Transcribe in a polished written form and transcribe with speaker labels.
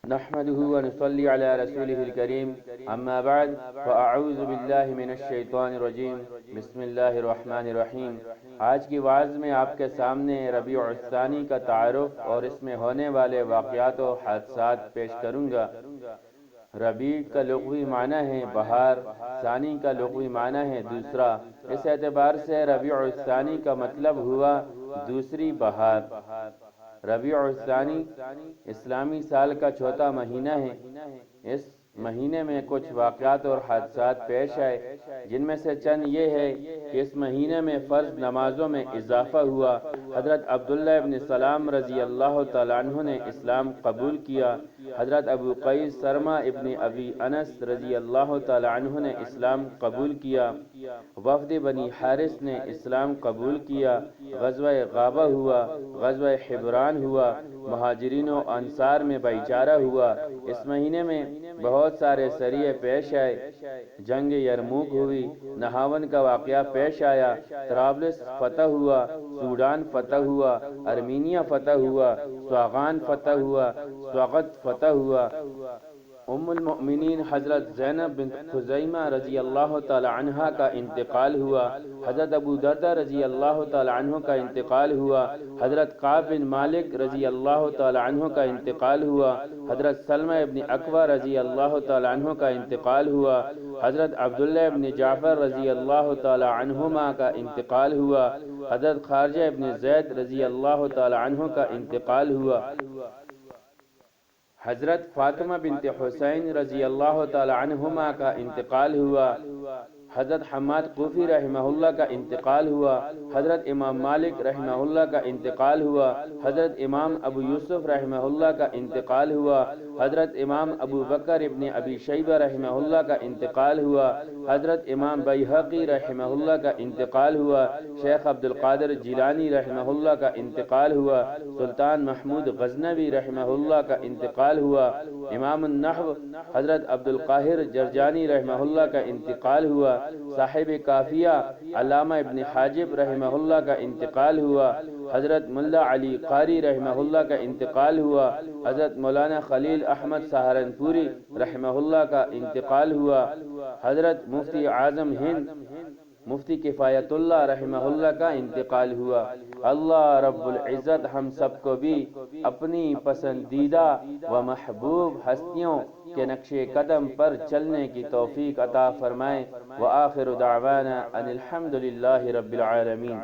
Speaker 1: نحمده ونصلي على رسوله الكريم اما بعد فاعوذ بالله من الشیطان الرجیم بسم اللہ الرحمن الرحیم۔ آج کی وعظ میں آپ کے سامنے ربیع الثانی کا تعارف اور اس میں ہونے والے واقعات و حادثات پیش کروں گا۔ ربیع کا لغوی معنی ہے بہار، ثانی کا لغوی معنی ہے دوسرا۔ اس اعتبار سے ربیع الثانی کا مطلب ہوا دوسری بہار۔ ربیع الثانی اسلامی سال کا چوتھا مہینہ ہے۔ اس مہینے میں کچھ واقعات اور حادثات پیش آئے، جن میں سے چند یہ ہے کہ اس مہینے میں فرض نمازوں میں اضافہ ہوا۔ حضرت عبداللہ ابن سلام رضی اللہ تعالیٰ عنہ نے اسلام قبول کیا۔ حضرت ابو قیس سرمہ ابن ابی انس رضی اللہ تعالیٰ عنہ نے اسلام قبول کیا۔ وفد بنی حارث نے اسلام قبول کیا۔ غزوہ غابہ ہوا، غزوہ حبران ہوا، مہاجرین و انصار میں بھائی چارہ ہوا۔ اس مہینے میں بہت سارے سریے پیش آئے۔ جنگ یرموک ہوئی، نہاون کا واقعہ پیش آیا، طرابلس فتح ہوا، سوڈان فتح ہوا، ارمینیا فتح ہوا، سواغان فتح ہوا، سوغت فتح ہوا۔ ام المؤمنین حضرت زینب بنت خزیمہ رضی اللہ تعالی عنہ کا انتقال ہوا۔ حضرت ابو دردہ رضی اللہ تعالی عنہ کا انتقال ہوا۔ حضرت کعب بن مالک رضی اللہ تعالی عنہ کا انتقال ہوا۔ حضرت سلمہ ابن اکوع رضی اللہ تعالی عنہ کا انتقال ہوا۔ حضرت عبداللہ ابن جعفر رضی اللہ تعالی عنہما کا انتقال ہوا۔ حضرت خارجہ ابن زید رضی اللہ تعالی عنہ کا انتقال ہوا۔ حضرت فاطمہ بنت حسین رضی اللہ تعالی عنہما کا انتقال ہوا۔ حضرت حماد کوفی رحمہ اللہ کا انتقال ہوا۔ حضرت امام مالک رحمہ اللہ کا انتقال ہوا۔ حضرت امام ابو یوسف رحمہ اللہ کا انتقال ہوا۔ حضرت امام ابو بکر ابن ابی شیبہ رحمہ اللہ کا انتقال ہوا۔ حضرت امام بیہقی رحمہ اللہ کا انتقال ہوا۔ شیخ عبد القادر جیلانی رحمہ اللہ کا انتقال ہوا۔ سلطان محمود غزنوی رحمہ اللہ کا انتقال ہوا۔ امام النحو حضرت عبد القاہر جرجانی رحمہ اللہ کا انتقال ہوا۔ صاحب کافیہ علامہ ابن حاجب رحمہ اللہ کا انتقال ہوا۔ حضرت ملا علی قاری رحمہ اللہ کا انتقال ہوا۔ حضرت مولانا خلیل احمد سہارنپوری رحمہ اللہ کا انتقال ہوا۔ حضرت مفتی اعظم ہند مفتی کفایت اللہ رحمہ اللہ کا انتقال ہوا۔ اللہ رب العزت ہم سب کو بھی اپنی پسندیدہ و محبوب ہستیوں کے نقش قدم پر چلنے کی توفیق عطا فرمائے۔ وآخر دعوانا ان الحمد للہ رب العالمین۔